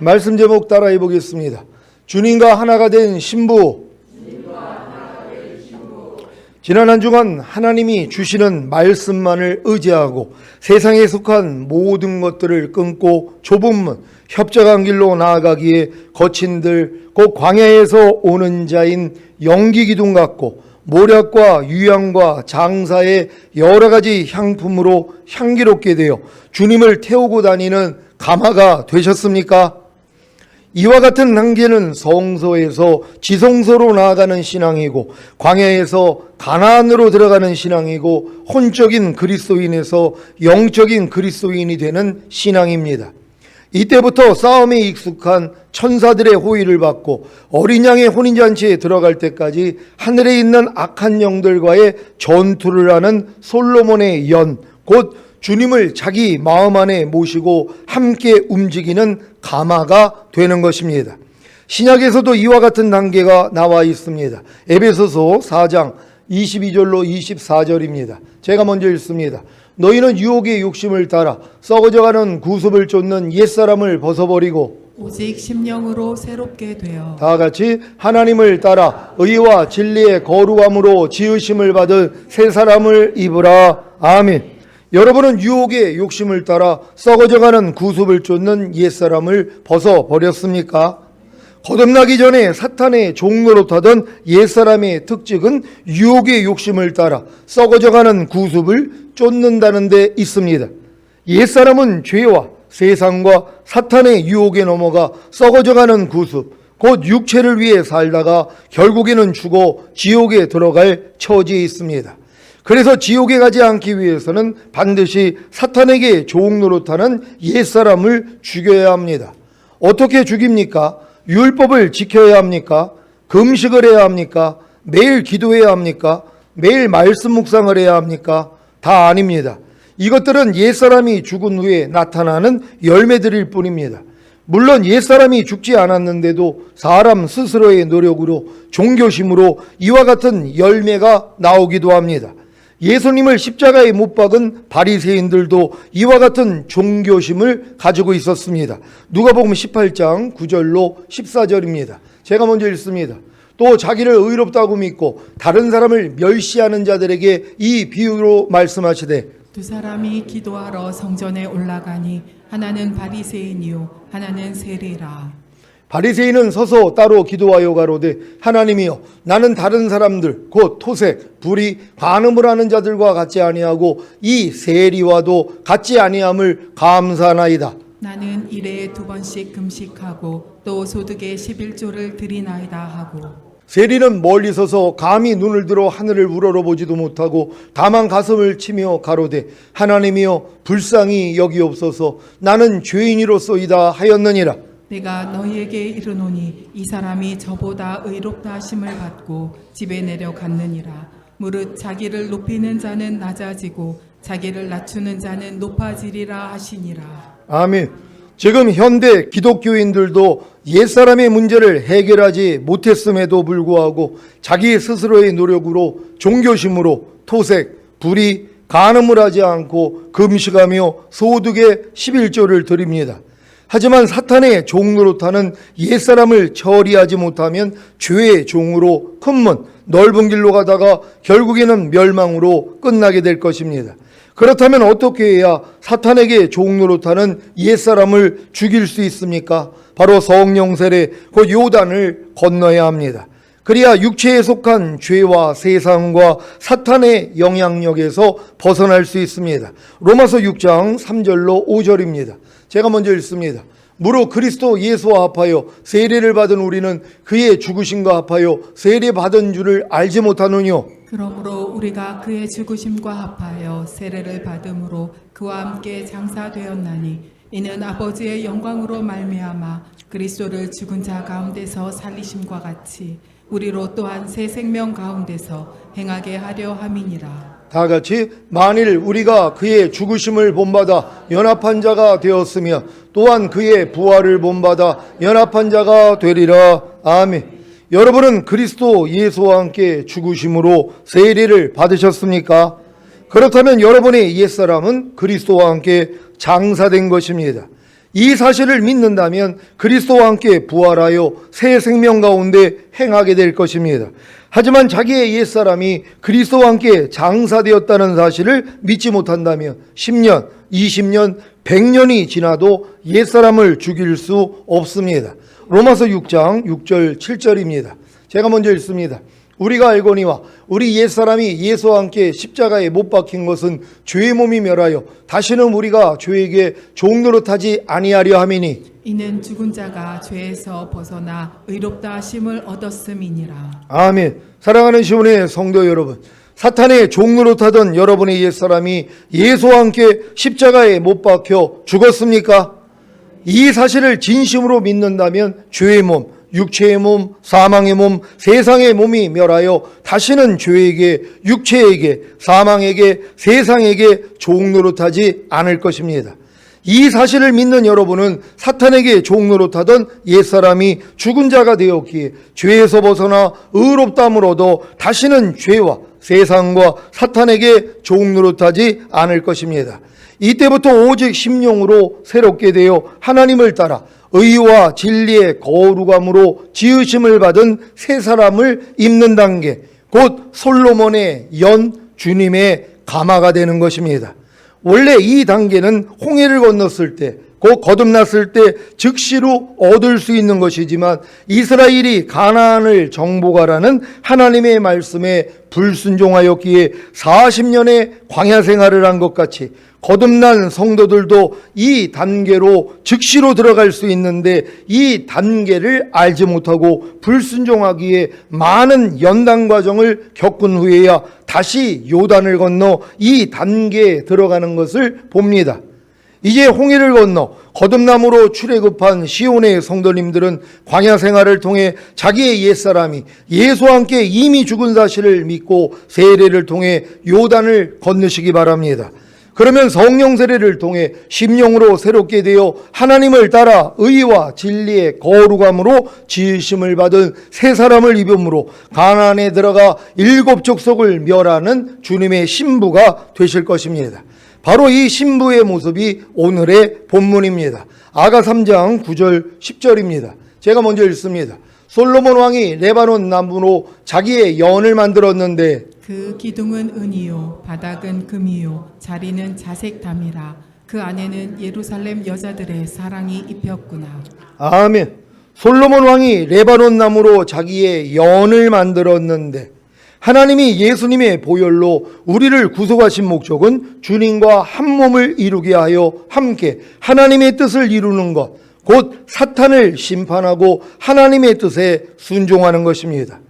말씀 제목 따라해 보겠습니다. 주님과 하나가 된 신부. 지난 한 주간 하나님이 주시는 말씀만을 의지하고 세상에 속한 모든 것들을 끊고 좁은 문, 협착한 길로 나아가기에 거친 들, 곧 광야에서 오는 자인 연기기둥 같고 모략과 유향과 장사의 여러 가지 향품으로 향기롭게 되어 주님을 태우고 다니는 가마가 되셨습니까? 이와 같은 단계는 성소에서 지성소로 나아가는 신앙이고 광야에서 가나안으로 들어가는 신앙이고 혼적인 그리스도인에서 영적인 그리스도인이 되는 신앙입니다. 이때부터 싸움에 익숙한 천사들의 호의를 받고 어린 양의 혼인잔치에 들어갈 때까지 하늘에 있는 악한 영들과의 전투를 하는 솔로몬의 연, 곧 주님을 자기 마음 안에 모시고 함께 움직이는 가마가 되는 것입니다. 신약에서도 이와 같은 단계가 나와 있습니다. 에베소서 4장 22절로 24절입니다. 제가 먼저 읽습니다. 너희는 유혹의 욕심을 따라 썩어져가는 구습을 쫓는 옛사람을 벗어버리고 오직 심령으로 새롭게 되어 다 같이 하나님을 따라 의와 진리의 거룩함으로 지으심을 받은 새 사람을 입으라. 아멘. 여러분은 유혹의 욕심을 따라 썩어져가는 구습을 쫓는 옛사람을 벗어버렸습니까? 거듭나기 전에 사탄의 종노릇하던 옛사람의 특징은 유혹의 욕심을 따라 썩어져가는 구습을 쫓는다는 데 있습니다. 옛사람은 죄와 세상과 사탄의 유혹에 넘어가 썩어져가는 구습, 곧 육체를 위해 살다가 결국에는 죽어 지옥에 들어갈 처지에 있습니다. 그래서 지옥에 가지 않기 위해서는 반드시 사탄에게 종노릇하는 옛사람을 죽여야 합니다. 어떻게 죽입니까? 율법을 지켜야 합니까? 금식을 해야 합니까? 매일 기도해야 합니까? 매일 말씀 묵상을 해야 합니까? 다 아닙니다. 이것들은 옛사람이 죽은 후에 나타나는 열매들일 뿐입니다. 물론 옛사람이 죽지 않았는데도 사람 스스로의 노력으로 종교심으로 이와 같은 열매가 나오기도 합니다. 예수님을 십자가에 못 박은 바리새인들도 이와 같은 종교심을 가지고 있었습니다. 누가복음 18장 9절로 14절입니다. 제가 먼저 읽습니다. 또 자기를 의롭다고 믿고 다른 사람을 멸시하는 자들에게 이 비유로 말씀하시되 두 사람이 기도하러 성전에 올라가니 하나는 바리새인이요 하나는 세리라. 바리새인은 서서 따로 기도하여 가로되 하나님이여 나는 다른 사람들 곧 토색, 불의, 간음을 하는 자들과 같지 아니하고 이 세리와도 같지 아니함을 감사하나이다. 나는 일에 2번씩 금식하고 또 소득의 11조를 드리나이다 하고 세리는 멀리 서서 감히 눈을 들어 하늘을 우러러보지도 못하고 다만 가슴을 치며 가로되 하나님이여 불쌍히 여기옵소서 나는 죄인이로소이다 하였느니라. 내가 너희에게 이르노니 이 사람이 저보다 의롭다 하심을 받고 집에 내려갔느니라. 무릇 자기를 높이는 자는 낮아지고 자기를 낮추는 자는 높아지리라 하시니라. 아멘. 지금 현대 기독교인들도 옛사람의 문제를 해결하지 못했음에도 불구하고 자기 스스로의 노력으로 종교심으로 토색, 불의, 간음을 하지 않고 금식하며 소득의 11조를 드립니다. 하지만 사탄의 종노릇하는 옛사람을 처리하지 못하면 죄의 종으로 큰 문, 넓은 길로 가다가 결국에는 멸망으로 끝나게 될 것입니다. 그렇다면 어떻게 해야 사탄에게 종노릇하는 옛사람을 죽일 수 있습니까? 바로 성령 세례, 곧 요단을 건너야 합니다. 그래야 육체에 속한 죄와 세상과 사탄의 영향력에서 벗어날 수 있습니다. 로마서 6장 3절로 5절입니다. 제가 먼저 읽습니다. 무릇 그리스도 예수와 합하여 세례를 받은 우리는 그의 죽으심과 합하여 세례 받은 줄을 알지 못하느뇨. 그러므로 우리가 그의 죽으심과 합하여 세례를 받음으로 그와 함께 장사되었나니 이는 아버지의 영광으로 말미암아 그리스도를 죽은 자 가운데서 살리심과 같이 우리로 또한 새 생명 가운데서 행하게 하려 함이니라. 다 같이 만일 우리가 그의 죽으심을 본받아 연합한 자가 되었으며 또한 그의 부활을 본받아 연합한 자가 되리라. 아멘. 여러분은 그리스도 예수와 함께 죽으심으로 세례를 받으셨습니까? 그렇다면 여러분의 옛사람은 그리스도와 함께 장사된 것입니다. 이 사실을 믿는다면 그리스도와 함께 부활하여 새 생명 가운데 행하게 될 것입니다. 하지만 자기의 옛사람이 그리스도와 함께 장사되었다는 사실을 믿지 못한다면 10년, 20년, 100년이 지나도 옛사람을 죽일 수 없습니다. 로마서 6장 6절 7절입니다. 제가 먼저 읽습니다. 우리가 알거니와 우리 옛사람이 예수와 함께 십자가에 못 박힌 것은 죄의 몸이 멸하여 다시는 우리가 죄에게 종노릇하지 아니하려 함이니 이는 죽은 자가 죄에서 벗어나 의롭다 하심을 얻었음이니라. 아멘. 사랑하는 시온의 성도 여러분, 사탄의 종노릇하던 여러분의 옛사람이 예수와 함께 십자가에 못 박혀 죽었습니까? 이 사실을 진심으로 믿는다면 죄의 몸, 육체의 몸, 사망의 몸, 세상의 몸이 멸하여 다시는 죄에게, 육체에게, 사망에게, 세상에게 종노릇하지 않을 것입니다. 이 사실을 믿는 여러분은 사탄에게 종노릇하던 옛사람이 죽은 자가 되었기에 죄에서 벗어나 의롭다함을 얻어 다시는 죄와 세상과 사탄에게 종노릇하지 않을 것입니다. 이때부터 오직 심령으로 새롭게 되어 하나님을 따라 의와 진리의 거룩함으로 지으심을 받은 새 사람을 입는 단계, 곧 솔로몬의 연 주님의 가마가 되는 것입니다. 원래 이 단계는 홍해를 건넜을 때, 곧 거듭났을 때 즉시로 얻을 수 있는 것이지만 이스라엘이 가나안을 정복하라는 하나님의 말씀에 불순종하였기에 40년의 광야 생활을 한 것 같이 거듭난 성도들도 이 단계로 즉시로 들어갈 수 있는데 이 단계를 알지 못하고 불순종하기에 많은 연단 과정을 겪은 후에야 다시 요단을 건너 이 단계에 들어가는 것을 봅니다. 이제 홍해를 건너 거듭남으로 출애굽한 시온의 성도님들은 광야 생활을 통해 자기의 옛사람이 예수와 함께 이미 죽은 사실을 믿고 세례를 통해 요단을 건너시기 바랍니다. 그러면 성령 세례를 통해 심령으로 새롭게 되어 하나님을 따라 의와 진리의 거룩함으로 지으심을 받은 새 사람을 입음으로 가나안에 들어가 7 족속을 멸하는 주님의 신부가 되실 것입니다. 바로 이 신부의 모습이 오늘의 본문입니다. 아가 3장 9절 10절입니다. 제가 먼저 읽습니다. 솔로몬 왕이 레바논 나무로 자기의 연을 만들었는데 그 기둥은 은이요 바닥은 금이요 자리는 자색담이라. 그 안에는 예루살렘 여자들의 사랑이 입혔구나. 아멘. 솔로몬 왕이 레바논 나무로 자기의 연을 만들었는데 하나님이 예수님의 보혈로 우리를 구속하신 목적은 주님과 한 몸을 이루게 하여 함께 하나님의 뜻을 이루는 것, 곧 사탄을 심판하고 하나님의 뜻에 순종하는 것입니다.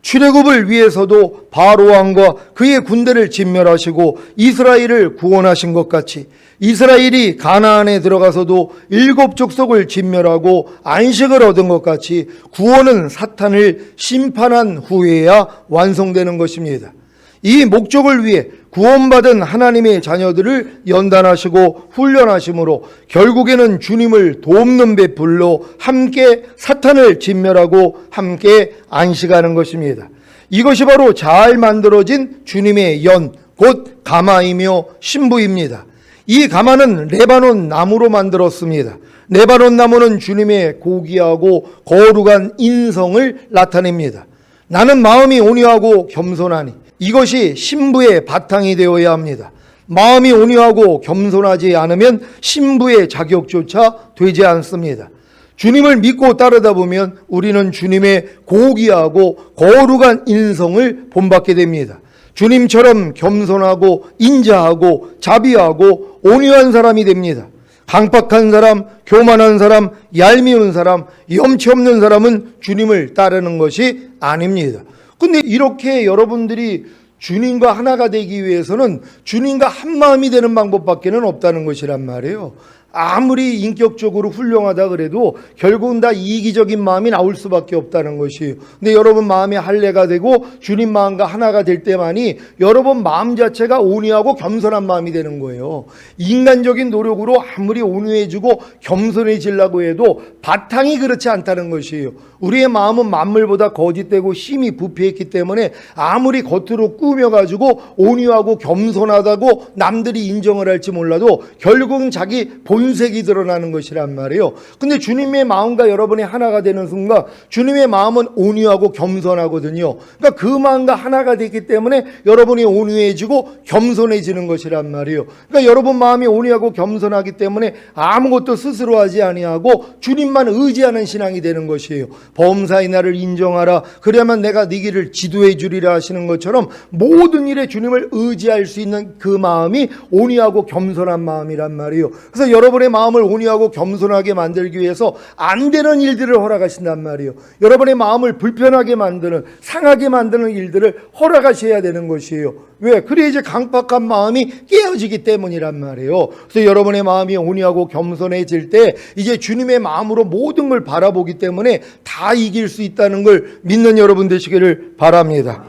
출애굽을 위해서도 바로 왕과 그의 군대를 진멸하시고 이스라엘을 구원하신 것 같이 이스라엘이 가나안에 들어가서도 7 족속을 진멸하고 안식을 얻은 것 같이 구원은 사탄을 심판한 후에야 완성되는 것입니다. 이 목적을 위해 구원받은 하나님의 자녀들을 연단하시고 훈련하심으로 결국에는 주님을 돕는 배불로 함께 사탄을 진멸하고 함께 안식하는 것입니다. 이것이 바로 잘 만들어진 주님의 연, 곧 가마이며 신부입니다. 이 가마는 레바논 나무로 만들었습니다. 레바논 나무는 주님의 고귀하고 거룩한 인성을 나타냅니다. 나는 마음이 온유하고 겸손하니 이것이 신부의 바탕이 되어야 합니다. 마음이 온유하고 겸손하지 않으면 신부의 자격조차 되지 않습니다. 주님을 믿고 따르다 보면 우리는 주님의 고귀하고 거룩한 인성을 본받게 됩니다. 주님처럼 겸손하고 인자하고 자비하고 온유한 사람이 됩니다. 강박한 사람, 교만한 사람, 얄미운 사람, 염치 없는 사람은 주님을 따르는 것이 아닙니다. 근데 이렇게 여러분들이 주님과 하나가 되기 위해서는 주님과 한 마음이 되는 방법밖에는 없다는 것이란 말이에요. 아무리 인격적으로 훌륭하다 그래도 결국은 다 이기적인 마음이 나올 수밖에 없다는 것이에요. 근데 여러분 마음이 할례가 되고 주님 마음과 하나가 될 때만이 여러분 마음 자체가 온유하고 겸손한 마음이 되는 거예요. 인간적인 노력으로 아무리 온유해지고 겸손해지려고 해도 바탕이 그렇지 않다는 것이에요. 우리의 마음은 만물보다 거짓되고 심히 부패했기 때문에 아무리 겉으로 꾸며가지고 온유하고 겸손하다고 남들이 인정을 할지 몰라도 결국은 자기 본 본색이 드러나는 것이란 말이에요. 근데 주님의 마음과 여러분이 하나가 되는 순간 주님의 마음은 온유하고 겸손하거든요. 그러니까 그 마음과 하나가 됐기 때문에 여러분이 온유해지고 겸손해지는 것이란 말이에요. 그러니까 여러분 마음이 온유하고 겸손하기 때문에 아무것도 스스로 하지 아니하고 주님만 의지하는 신앙이 되는 것이에요. 범사의 나를 인정하라. 그래야만 내가 네 길을 지도해 주리라 하시는 것처럼 모든 일에 주님을 의지할 수 있는 그 마음이 온유하고 겸손한 마음이란 말이에요. 그래서 여러분의 마음을 온유하고 겸손하게 만들기 위해서 안 되는 일들을 허락하신단 말이에요. 여러분의 마음을 불편하게 만드는, 상하게 만드는 일들을 허락하셔야 되는 것이에요. 왜? 그래야 이제 강팍한 마음이 깨어지기 때문이란 말이에요. 그래서 여러분의 마음이 온유하고 겸손해질 때 이제 주님의 마음으로 모든 걸 바라보기 때문에 다 이길 수 있다는 걸 믿는 여러분 되시기를 바랍니다.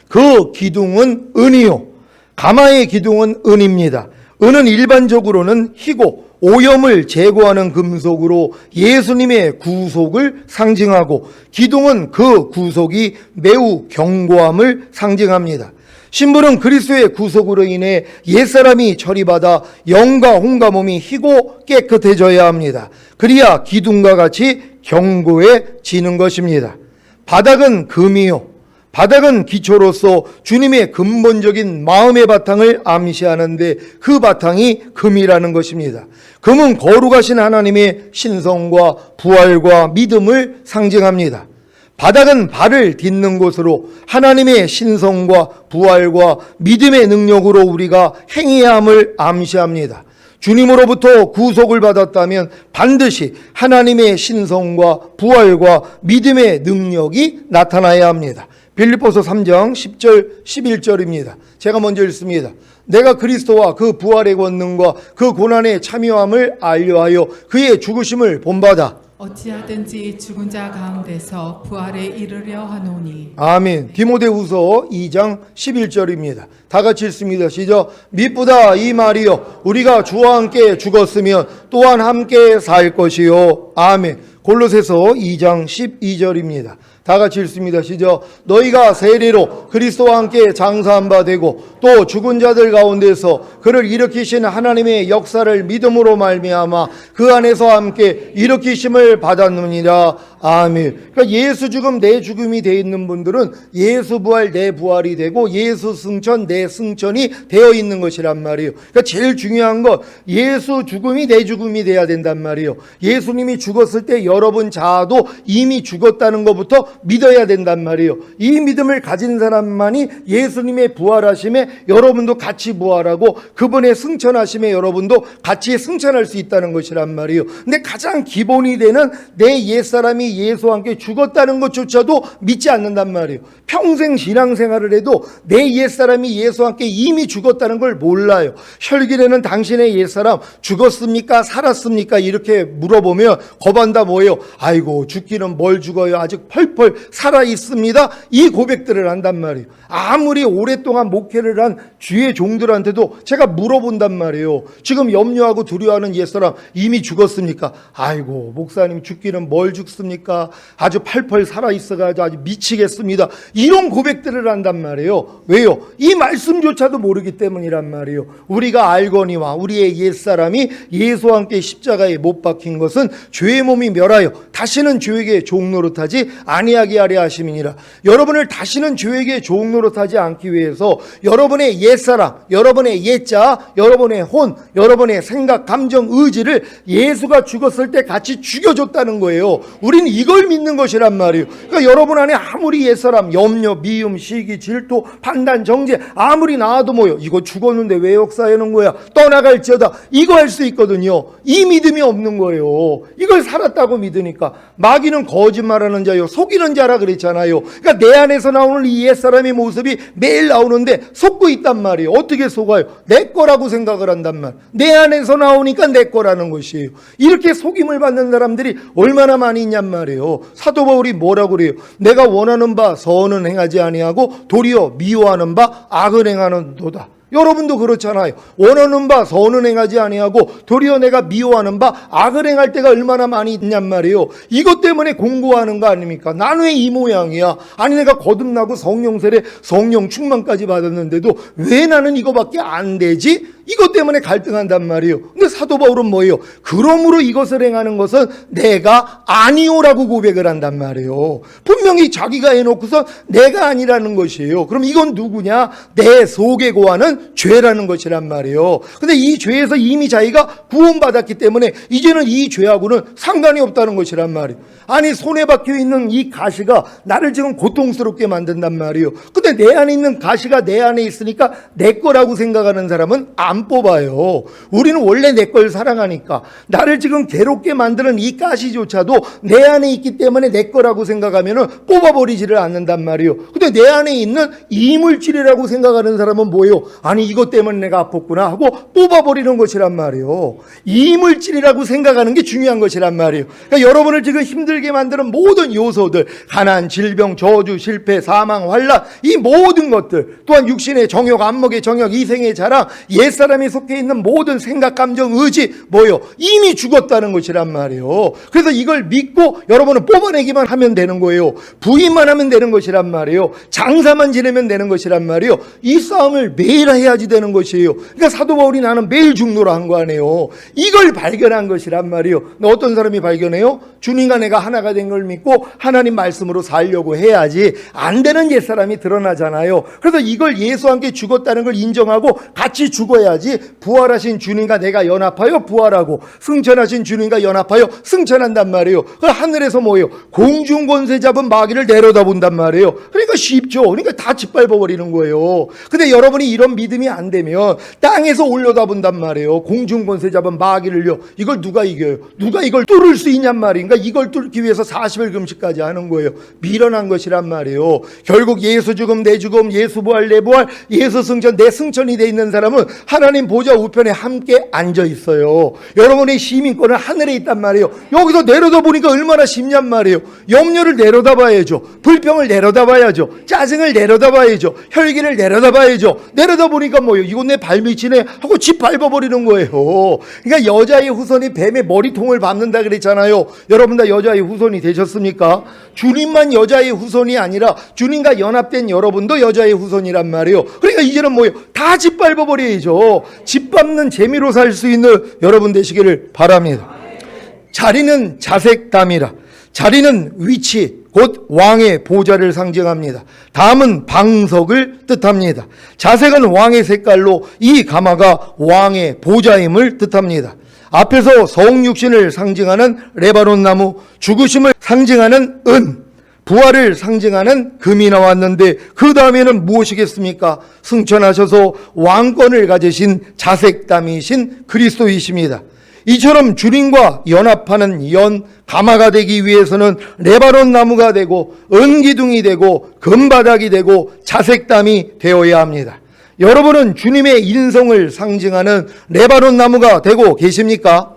그 기둥은 은이요, 가마의 기둥은 은입니다. 은은 일반적으로는 희고 오염을 제거하는 금속으로 예수님의 구속을 상징하고, 기둥은 그 구속이 매우 견고함을 상징합니다. 신부는 그리스도의 구속으로 인해 옛사람이 처리받아 영과 혼과 몸이 희고 깨끗해져야 합니다. 그래야 기둥과 같이 견고해지는 것입니다. 바닥은 금이요, 바닥은 기초로서 주님의 근본적인 마음의 바탕을 암시하는데 그 바탕이 금이라는 것입니다. 금은 거룩하신 하나님의 신성과 부활과 믿음을 상징합니다. 바닥은 발을 딛는 곳으로 하나님의 신성과 부활과 믿음의 능력으로 우리가 행해야 함을 암시합니다. 주님으로부터 구속을 받았다면 반드시 하나님의 신성과 부활과 믿음의 능력이 나타나야 합니다. 빌립보서 3장 10절 11절입니다. 제가 먼저 읽습니다. 내가 그리스도와 그 부활의 권능과 그 고난의 참여함을 알려하여 그의 죽으심을 본받아 어찌하든지 죽은 자 가운데서 부활에 이르려 하노니. 아멘. 디모데후서 2장 11절입니다. 다 같이 읽습니다. 시작. 미쁘다 이 말이요 우리가 주와 함께 죽었으면 또한 함께 살 것이요. 아멘. 골로새서 2장 12절입니다. 다 같이 읽습니다. 시작. 너희가 세례로 그리스도와 함께 장사한 바 되고 또 죽은 자들 가운데서 그를 일으키신 하나님의 역사를 믿음으로 말미암아 그 안에서 함께 일으키심을 받았느니라. 아멘. 그러니까 예수 죽음 내 죽음이 되어 있는 분들은 예수 부활 내 부활이 되고 예수 승천 내 승천이 되어 있는 것이란 말이에요. 그러니까 제일 중요한 건 예수 죽음이 내 죽음이 돼야 된단 말이에요. 예수님이 죽었을 때 여러분 자아도 이미 죽었다는 것부터 믿어야 된단 말이에요. 이 믿음을 가진 사람만이 예수님의 부활하심에 여러분도 같이 부활하고 그분의 승천하심에 여러분도 같이 승천할 수 있다는 것이란 말이에요. 근데 가장 기본이 되는 내 옛사람이 예수와 함께 죽었다는 것조차도 믿지 않는단 말이에요. 평생 신앙생활을 해도 내 옛사람이 예수와 함께 이미 죽었다는 걸 몰라요. 혈기내는 당신의 옛사람 죽었습니까? 살았습니까? 이렇게 물어보면 거반다 뭐예요? 아이고 죽기는 뭘 죽어요. 아직 펄펄 살아있습니다. 이 고백들을 한단 말이에요. 아무리 오랫동안 목회를 한 주의 종들한테도 제가 물어본단 말이에요. 지금 염려하고 두려워하는 옛사람 이미 죽었습니까? 아이고 목사님 죽기는 뭘 죽습니까? 아주 펄펄 살아있어가지고 아주 미치겠습니다. 이런 고백들을 한단 말이에요. 왜요? 이 말씀조차도 모르기 때문이란 말이에요. 우리가 알거니와 우리의 옛사람이 예수와 함께 십자가에 못 박힌 것은 죄의 몸이 멸하여 다시는 죄에게 종노릇하지 아니하게 하려 하심이니라. 여러분을 다시는 죄에게 종노릇하지 않기 위해서 여러분의 옛사람, 여러분의 옛자, 여러분의 혼, 여러분의 생각, 감정, 의지를 예수가 죽었을 때 같이 죽여줬다는 거예요. 우리는 이걸 믿는 것이란 말이에요. 그러니까 여러분 안에 아무리 옛사람, 염려, 미움, 시기, 질투, 판단, 정죄 아무리 나와도 뭐요? 이거 죽었는데 왜 역사하는 거야? 떠나갈지어다. 이거 할 수 있거든요. 이 믿음이 없는 거예요. 이걸 살았다고 믿으니까. 마귀는 거짓말하는 자요 속이는 자라 그랬잖아요. 그러니까 내 안에서 나오는 이 옛사람의 모습이 매일 나오는데 속고 있단 말이에요. 어떻게 속아요? 내 거라고 생각을 한단 말. 내 안에서 나오니까 내 거라는 것이에요. 이렇게 속임을 받는 사람들이 얼마나 많이 있냔 말이에요. 사도 바울이 뭐라고 그래요? 내가 원하는 바 선은 행하지 아니하고 도리어 미워하는 바 악을 행하는도다. 여러분도 그렇잖아요. 원하는 바 선은 행하지 아니하고 도리어 내가 미워하는 바 악을 행할 때가 얼마나 많이 있냔 말이에요. 이것 때문에 공고하는 거 아닙니까? 나는 왜 이 모양이야? 아니 내가 거듭나고 성령 세례 성령 충만까지 받았는데도 왜 나는 이거밖에 안 되지? 이것 때문에 갈등한단 말이에요. 근데 사도 바울은 뭐예요? 그러므로 이것을 행하는 것은 내가 아니오라고 고백을 한단 말이에요. 분명히 자기가 해놓고서 내가 아니라는 것이에요. 그럼 이건 누구냐? 내 속에 거하는 죄라는 것이란 말이에요. 근데 이 죄에서 이미 자기가 구원받았기 때문에 이제는 이 죄하고는 상관이 없다는 것이란 말이에요. 아니, 손에 박혀 있는 이 가시가 나를 지금 고통스럽게 만든단 말이에요. 근데 내 안에 있는 가시가 내 안에 있으니까 내 거라고 생각하는 사람은 안 뽑아요. 우리는 원래 내 걸 사랑하니까 나를 지금 괴롭게 만드는 이 가시조차도 내 안에 있기 때문에 내 거라고 생각하면은 뽑아버리지를 않는단 말이에요. 근데 내 안에 있는 이물질이라고 생각하는 사람은 뭐예요? 아니, 이것 때문에 내가 아팠구나 하고 뽑아버리는 것이란 말이에요. 이물질이라고 생각하는 게 중요한 것이란 말이에요. 그러니까 여러분을 지금 힘들게 만드는 모든 요소들, 가난, 질병, 저주, 실패, 사망, 환난, 이 모든 것들, 또한 육신의 정욕, 안목의 정욕, 이생의 자랑, 옛사람이 속해 있는 모든 생각, 감정, 의지, 뭐요? 이미 죽었다는 것이란 말이에요. 그래서 이걸 믿고 여러분은 뽑아내기만 하면 되는 거예요. 부인만 하면 되는 것이란 말이에요. 장사만 지내면 되는 것이란 말이에요. 이 싸움을 매일 해야지 되는 것이에요. 그러니까 사도 바울이 나는 매일 죽노라 한 거 아니에요. 이걸 발견한 것이란 말이에요. 어떤 사람이 발견해요? 주님과 내가 하나가 된 걸 믿고 하나님 말씀으로 살려고 해야지 안 되는 옛사람이 드러나잖아요. 그래서 이걸 예수와 함께 죽었다는 걸 인정하고 같이 죽어야지 부활하신 주님과 내가 연합하여 부활하고 승천하신 주님과 연합하여 승천한단 말이에요. 하늘에서 뭐예요? 공중권세 잡은 마귀를 내려다본단 말이에요. 그러니까 쉽죠. 그러니까 다 짓밟아버리는 거예요. 근데 여러분이 이런 믿음이 안 되면 땅에서 올려다본단 말이에요. 공중권세 잡은 마귀를요. 이걸 누가 이겨요? 누가 이걸 뚫을 수 있냔 말인가? 이걸 뚫기 위해서 40일 금식까지 하는 거예요. 미련한 것이란 말이에요. 결국 예수 죽음 내 죽음, 예수 부활 내 부활, 예수 승천 내 승천이 돼 있는 사람은 하나님 보좌 우편에 함께 앉아 있어요. 여러분의 시민권은 하늘에 있단 말이에요. 여기서 내려다 보니까 얼마나 쉽냔 말이에요. 염려를 내려다 봐야죠. 불평을 내려다 봐야죠. 짜증을 내려다 봐야죠. 혈기를 내려다 봐야죠. 내려다 보니까 뭐예요? 이건 내 발밑이네 하고 집 밟아버리는 거예요. 그러니까 여자의 후손이 뱀의 머리통을 밟는다 그랬잖아요. 여러분 다 여자의 후손이 되셨습니까? 주님만 여자의 후손이 아니라 주님과 연합된 여러분도 여자의 후손이란 말이에요. 그러니까 이제는 뭐예요? 다 짓밟아버려야죠. 짓밟는 재미로 살 수 있는 여러분 되시기를 바랍니다. 자리는 자색담이라. 자리는 위치, 곧 왕의 보좌를 상징합니다. 담은 방석을 뜻합니다. 자색은 왕의 색깔로 이 가마가 왕의 보좌임을 뜻합니다. 앞에서 성육신을 상징하는 레바논 나무, 죽으심을 상징하는 은, 부활을 상징하는 금이 나왔는데 그 다음에는 무엇이겠습니까? 승천하셔서 왕권을 가지신 자색담이신 그리스도이십니다. 이처럼 주님과 연합하는 연 가마가 되기 위해서는 레바논 나무가 되고 은기둥이 되고 금바닥이 되고 자색담이 되어야 합니다. 여러분은 주님의 인성을 상징하는 레바논 나무가 되고 계십니까?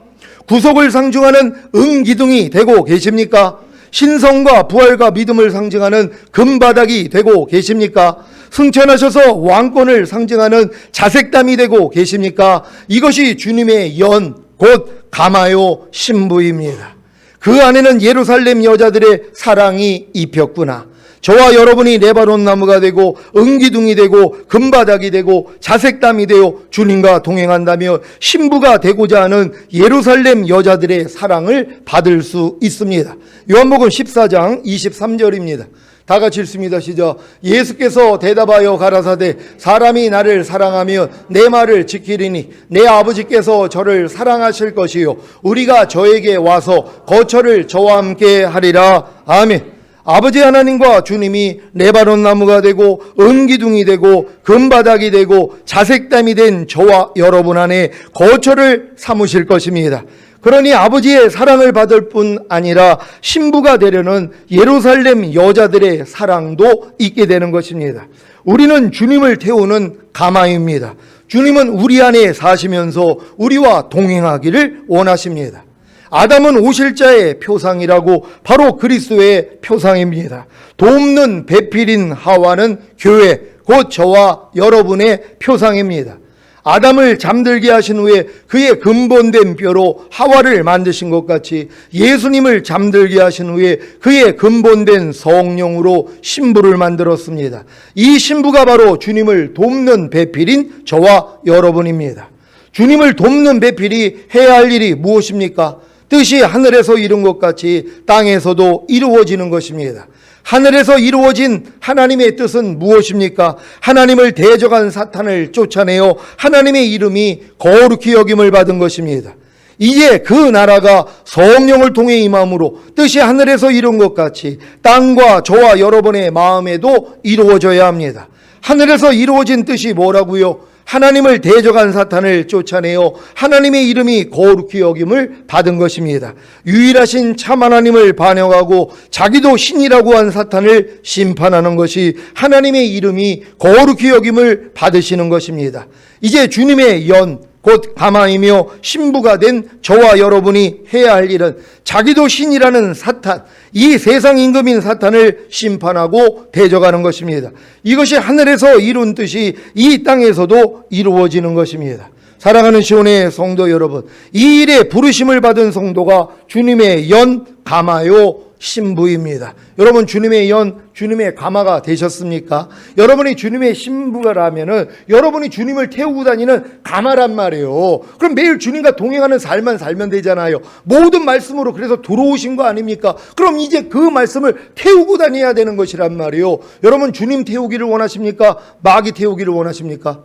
구속을 상징하는 은기둥이 되고 계십니까? 신성과 부활과 믿음을 상징하는 금바닥이 되고 계십니까? 승천하셔서 왕권을 상징하는 자색담이 되고 계십니까? 이것이 주님의 연, 곧 가마요 신부입니다. 그 안에는 예루살렘 여자들의 사랑이 입혔구나. 저와 여러분이 레바논 나무가 되고 은기둥이 되고 금바닥이 되고 자색담이 되어 주님과 동행한다며 신부가 되고자 하는 예루살렘 여자들의 사랑을 받을 수 있습니다. 요한복음 14장 23절입니다. 다 같이 읽습니다. 시작. 예수께서 대답하여 가라사대 사람이 나를 사랑하면 내 말을 지키리니 내 아버지께서 저를 사랑하실 것이요 우리가 저에게 와서 거처를 저와 함께 하리라. 아멘. 아버지 하나님과 주님이 레바논 나무가 되고 은기둥이 되고 금바닥이 되고 자색담이 된 저와 여러분 안에 거처를 삼으실 것입니다. 그러니 아버지의 사랑을 받을 뿐 아니라 신부가 되려는 예루살렘 여자들의 사랑도 있게 되는 것입니다. 우리는 주님을 태우는 가마입니다. 주님은 우리 안에 사시면서 우리와 동행하기를 원하십니다. 아담은 오실 자의 표상이라고 바로 그리스도의 표상입니다. 돕는 배필인 하와는 교회, 곧 저와 여러분의 표상입니다. 아담을 잠들게 하신 후에 그의 근본된 뼈로 하와를 만드신 것 같이 예수님을 잠들게 하신 후에 그의 근본된 성령으로 신부를 만들었습니다. 이 신부가 바로 주님을 돕는 배필인 저와 여러분입니다. 주님을 돕는 배필이 해야 할 일이 무엇입니까? 뜻이 하늘에서 이룬 것 같이 땅에서도 이루어지는 것입니다. 하늘에서 이루어진 하나님의 뜻은 무엇입니까? 하나님을 대적한 사탄을 쫓아내어 하나님의 이름이 거룩히 여김을 받은 것입니다. 이제 그 나라가 성령을 통해 임함으로 뜻이 하늘에서 이룬 것 같이 땅과 저와 여러분의 마음에도 이루어져야 합니다. 하늘에서 이루어진 뜻이 뭐라고요? 하나님을 대적한 사탄을 쫓아내어 하나님의 이름이 거룩히 여김을 받은 것입니다. 유일하신 참 하나님을 반역하고 자기도 신이라고 한 사탄을 심판하는 것이 하나님의 이름이 거룩히 여김을 받으시는 것입니다. 이제 주님의 연 곧 가마이며 신부가 된 저와 여러분이 해야 할 일은 자기도 신이라는 사탄, 이 세상 임금인 사탄을 심판하고 대적하는 것입니다. 이것이 하늘에서 이룬 뜻이 이 땅에서도 이루어지는 것입니다. 사랑하는 시온의 성도 여러분, 이 일에 부르심을 받은 성도가 주님의 연 가마요 신부입니다. 여러분, 주님의 연, 주님의 가마가 되셨습니까? 여러분이 주님의 신부라면은 여러분이 주님을 태우고 다니는 가마란 말이에요. 그럼 매일 주님과 동행하는 삶만 살면 되잖아요. 모든 말씀으로 그래서 들어오신 거 아닙니까? 그럼 이제 그 말씀을 태우고 다녀야 되는 것이란 말이에요. 여러분, 주님 태우기를 원하십니까? 마귀 태우기를 원하십니까?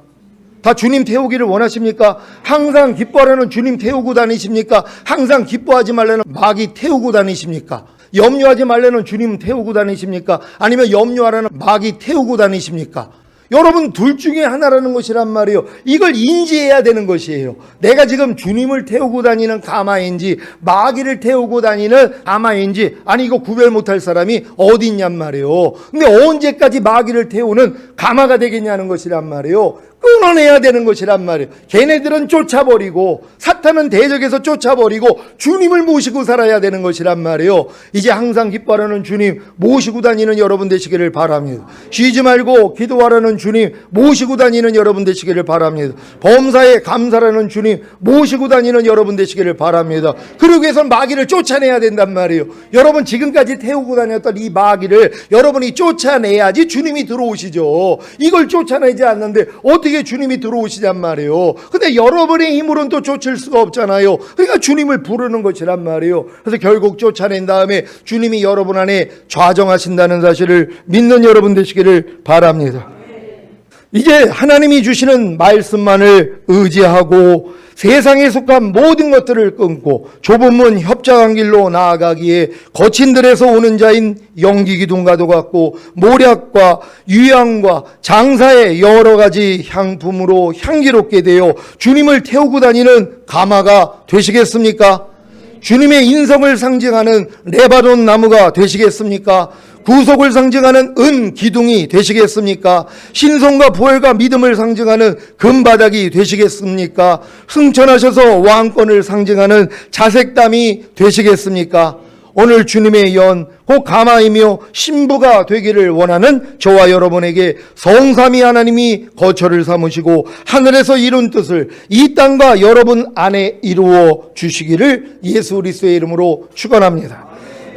다 주님 태우기를 원하십니까? 항상 기뻐하라는 주님 태우고 다니십니까? 항상 기뻐하지 말라는 마귀 태우고 다니십니까? 염려하지 말라는 주님 태우고 다니십니까? 아니면 염려하라는 마귀 태우고 다니십니까? 여러분, 둘 중에 하나라는 것이란 말이에요. 이걸 인지해야 되는 것이에요. 내가 지금 주님을 태우고 다니는 가마인지 마귀를 태우고 다니는 가마인지, 아니 이거 구별 못할 사람이 어디 있냔 말이에요. 근데 언제까지 마귀를 태우는 가마가 되겠냐는 것이란 말이에요. 끊어내야 되는 것이란 말이에요. 걔네들은 쫓아버리고 사탄은 대적에서 쫓아버리고 주님을 모시고 살아야 되는 것이란 말이에요. 이제 항상 기뻐하라는 주님 모시고 다니는 여러분 되시기를 바랍니다. 쉬지 말고 기도하라는 주님 모시고 다니는 여러분 되시기를 바랍니다. 범사에 감사라는 주님 모시고 다니는 여러분 되시기를 바랍니다. 그러기 위해서 마귀를 쫓아내야 된단 말이에요. 여러분, 지금까지 태우고 다녔던 이 마귀를 여러분이 쫓아내야지 주님이 들어오시죠. 이걸 쫓아내지 않는데 어떻게 주님이 들어오시냔 말이에요. 근데 여러분의 힘으로는 또 쫓을 수가 없잖아요. 그러니까 주님을 부르는 것이란 말이에요. 그래서 결국 쫓아낸 다음에 주님이 여러분 안에 좌정하신다는 사실을 믿는 여러분 되시기를 바랍니다. 이제 하나님이 주시는 말씀만을 의지하고 세상에 속한 모든 것들을 끊고 좁은 문 협착한 길로 나아가기에 거친 들에서 오는 자인 연기기둥과도 같고 모략과 유향과 장사의 여러 가지 향품으로 향기롭게 되어 주님을 태우고 다니는 가마가 되시겠습니까? 주님의 인성을 상징하는 레바논 나무가 되시겠습니까? 구속을 상징하는 은 기둥이 되시겠습니까? 신성과 부활과 믿음을 상징하는 금바닥이 되시겠습니까? 승천하셔서 왕권을 상징하는 자색담이 되시겠습니까? 오늘 주님의 연, 곧 가마이며 신부가 되기를 원하는 저와 여러분에게 성삼위 하나님이 거처를 삼으시고 하늘에서 이룬 뜻을 이 땅과 여러분 안에 이루어 주시기를 예수 그리스도의 이름으로 축원합니다.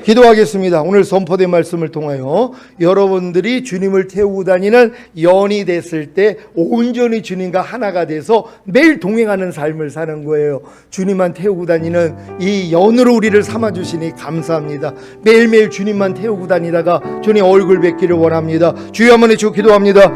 기도하겠습니다. 오늘 선포된 말씀을 통하여 여러분들이 주님을 태우고 다니는 연이 됐을 때 온전히 주님과 하나가 돼서 매일 동행하는 삶을 사는 거예요. 주님만 태우고 다니는 이 연으로 우리를 삼아주시니 감사합니다. 매일매일 주님만 태우고 다니다가 주님 얼굴 뵙기를 원합니다. 주여 한번 해주고 기도합니다.